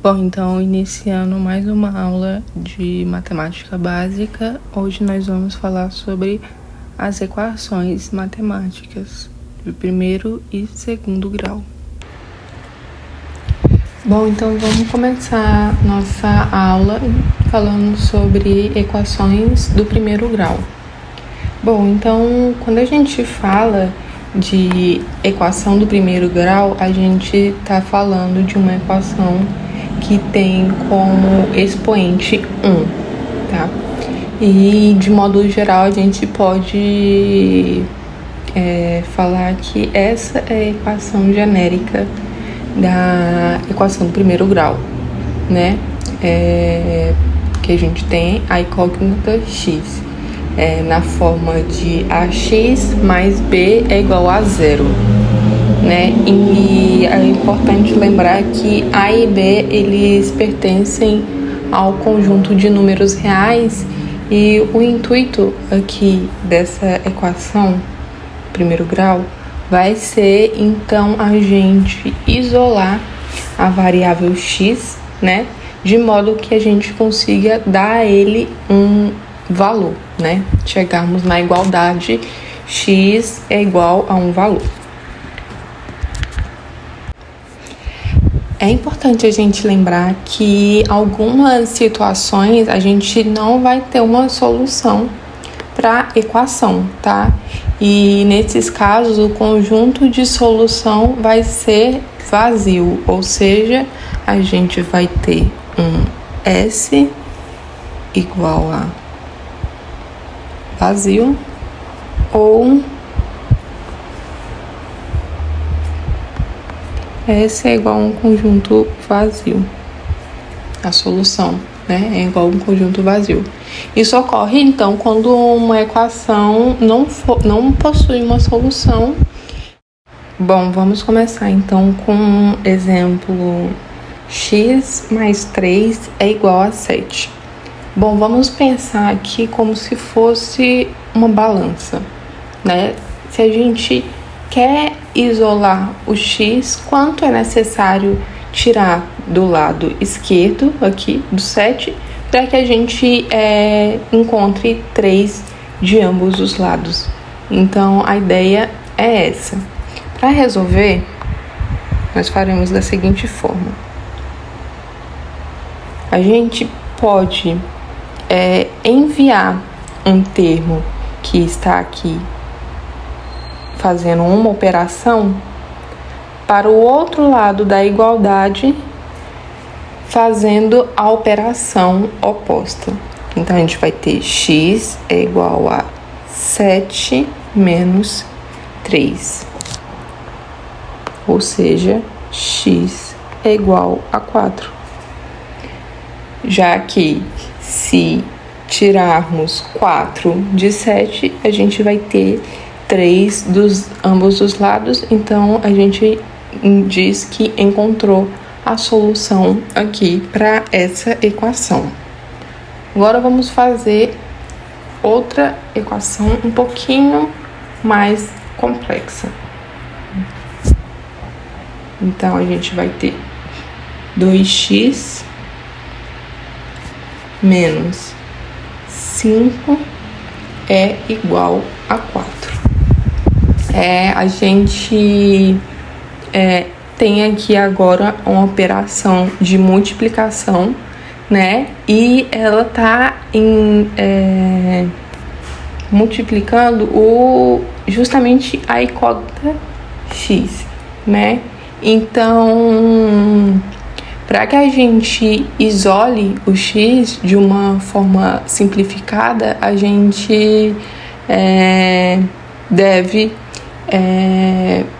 Bom, então, iniciando mais uma aula de matemática básica, hoje nós vamos falar sobre as equações matemáticas de primeiro e segundo grau. Bom, então vamos começar nossa aula falando sobre equações do primeiro grau. Bom, então, quando a gente fala de equação do primeiro grau, a gente está falando de uma equação que tem como expoente 1, tá? E, de modo geral, a gente pode falar que essa é a equação genérica da equação do primeiro grau, né? Que a gente tem a incógnita x na forma de ax mais b é igual a 0. Né? E é importante lembrar que A e B eles pertencem ao conjunto de números reais e o intuito aqui dessa equação, primeiro grau, vai ser então a gente isolar a variável x, né? De modo que a gente consiga dar a ele um valor, né? Chegarmos na igualdade x é igual a um valor. É importante a gente lembrar que algumas situações a gente não vai ter uma solução para a equação, tá? E nesses casos o conjunto de solução vai ser vazio, ou seja, a gente vai ter um S igual a vazio ou S é igual a um conjunto vazio. A solução, né, é igual a um conjunto vazio. Isso ocorre, então, quando uma equação não possui uma solução. Bom, vamos começar, então, com um exemplo. X mais 3 é igual a 7. Bom, vamos pensar aqui como se fosse uma balança, né? Se a gente quer isolar o x, quanto é necessário tirar do lado esquerdo, aqui, do 7, para que a gente encontre 3 de ambos os lados. Então, a ideia é essa. Para resolver, nós faremos da seguinte forma. A gente pode enviar um termo que está aqui fazendo uma operação para o outro lado da igualdade, fazendo a operação oposta. Então, a gente vai ter x é igual a 7 menos 3. Ou seja, x é igual a 4. Já que se tirarmos 4 de 7, a gente vai ter 3 dos ambos os lados, então a gente diz que encontrou a solução aqui para essa equação. Agora vamos fazer outra equação um pouquinho mais complexa. Então a gente vai ter 2x menos 5 é igual a 4. A gente tem aqui agora uma operação de multiplicação, né? E ela tá multiplicando justamente a incógnita x, né? Então, para que a gente isole o x de uma forma simplificada, a gente deve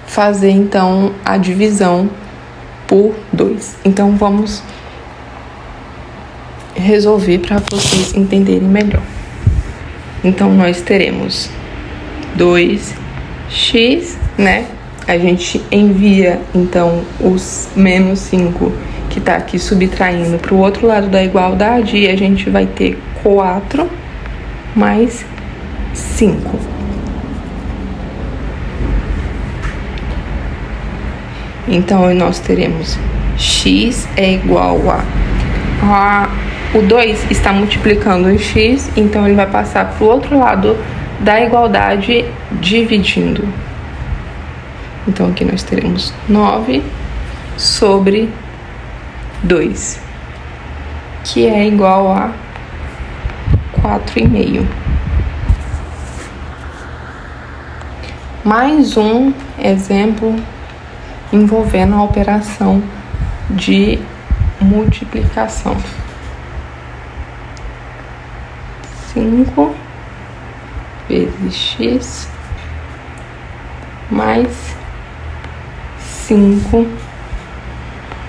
fazer então a divisão por 2. Então vamos resolver para vocês entenderem melhor. Então nós teremos 2x, né? A gente envia então os menos 5 que está aqui subtraindo para o outro lado da igualdade e a gente vai ter 4 mais 5. Então, nós teremos x é igual o 2 está multiplicando o x, então ele vai passar para o outro lado da igualdade dividindo. Então, aqui nós teremos 9 sobre 2, que é igual a 4,5. Mais um exemplo envolvendo a operação de multiplicação. 5 vezes x mais 5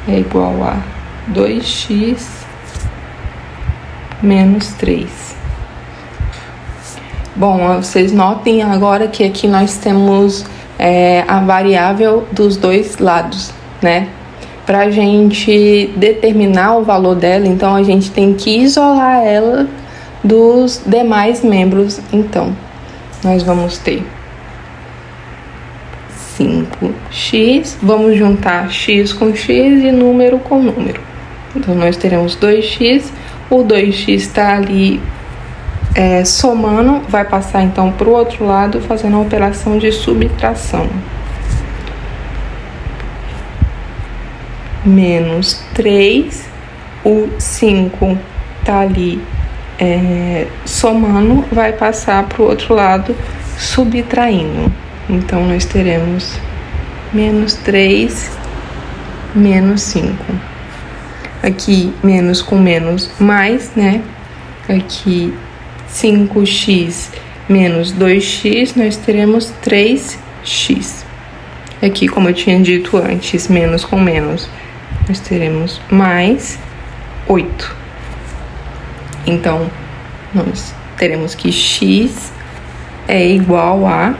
é igual a 2x menos 3. Bom, vocês notem agora que aqui nós temos a variável dos dois lados, né? Para a gente determinar o valor dela, então a gente tem que isolar ela dos demais membros. Então, nós vamos ter 5x, vamos juntar x com x e número com número. Então, nós teremos 2x, o 2x está ali somando, vai passar então para o outro lado, fazendo a operação de subtração. Menos 3, o 5 tá ali somando, vai passar para o outro lado, subtraindo. Então, nós teremos menos 3, menos 5. Aqui, menos com menos, mais, né? Aqui, 5x menos 2x, nós teremos 3x. Aqui, como eu tinha dito antes, menos com menos, nós teremos mais 8. Então, nós teremos que x é igual a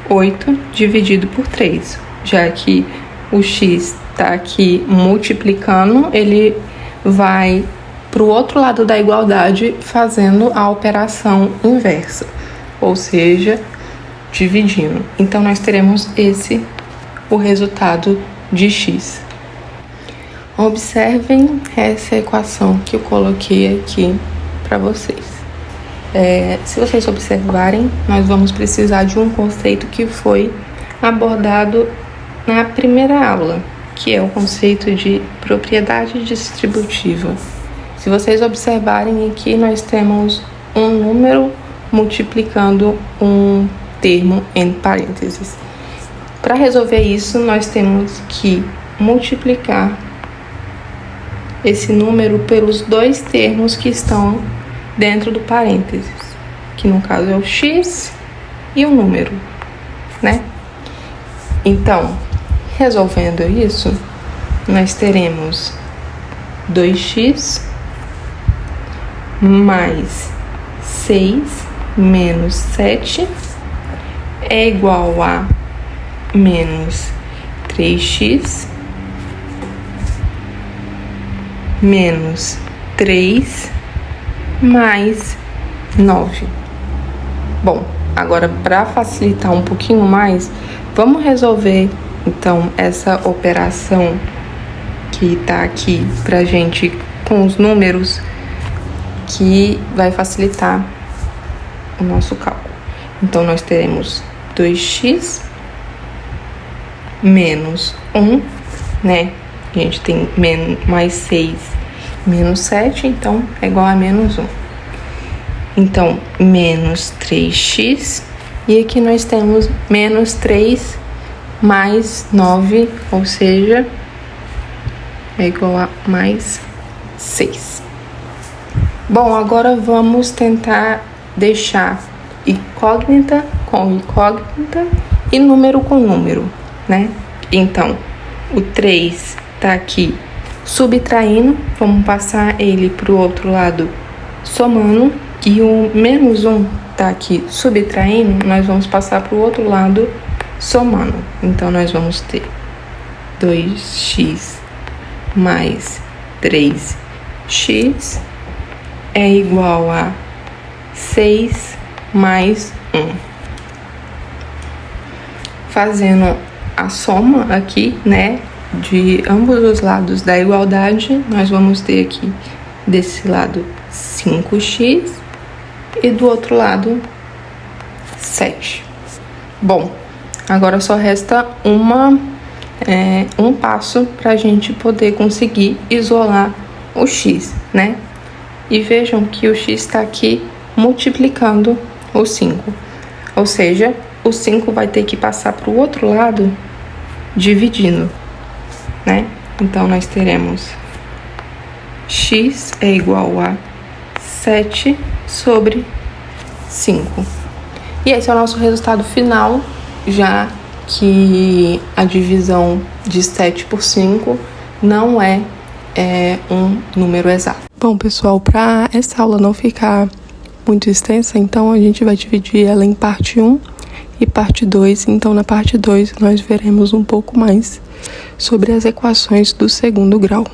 8 dividido por 3. Já que o x está aqui multiplicando, ele vai para o outro lado da igualdade fazendo a operação inversa, ou seja, dividindo. Então, nós teremos o resultado de x. Observem essa equação que eu coloquei aqui para vocês. Se vocês observarem, nós vamos precisar de um conceito que foi abordado na primeira aula, que é o conceito de propriedade distributiva. Se vocês observarem aqui, nós temos um número multiplicando um termo entre parênteses. Para resolver isso, nós temos que multiplicar esse número pelos dois termos que estão dentro do parênteses, que no caso é o x e o número, né? Então, resolvendo isso, nós teremos 2x mais 6 menos 7 é igual a menos 3x menos 3 mais 9. Bom, agora para facilitar um pouquinho mais, vamos resolver então essa operação que tá aqui pra gente com os números, que vai facilitar o nosso cálculo. Então, nós teremos 2x menos 1, né? A gente tem mais 6 menos 7, então é igual a menos 1. Então, menos 3x, e aqui nós temos menos 3 mais 9, ou seja, é igual a mais 6. Bom, agora vamos tentar deixar incógnita com incógnita e número com número, né? Então, o 3 tá aqui subtraindo, vamos passar ele pro outro lado somando, e o menos 1 tá aqui subtraindo, nós vamos passar pro outro lado somando. Então, nós vamos ter 2x mais 3x é igual a 6 mais 1. Fazendo a soma aqui, né, de ambos os lados da igualdade, nós vamos ter aqui desse lado 5x e do outro lado 7. Bom, agora só resta um passo para a gente poder conseguir isolar o x, né? E vejam que o x está aqui multiplicando o 5. Ou seja, o 5 vai ter que passar para o outro lado dividindo, né? Então, nós teremos x é igual a 7 sobre 5. E esse é o nosso resultado final, já que a divisão de 7 por 5 não é um número exato. Bom, pessoal, para essa aula não ficar muito extensa, então a gente vai dividir ela em parte 1 e parte 2. Então, na parte 2, nós veremos um pouco mais sobre as equações do segundo grau.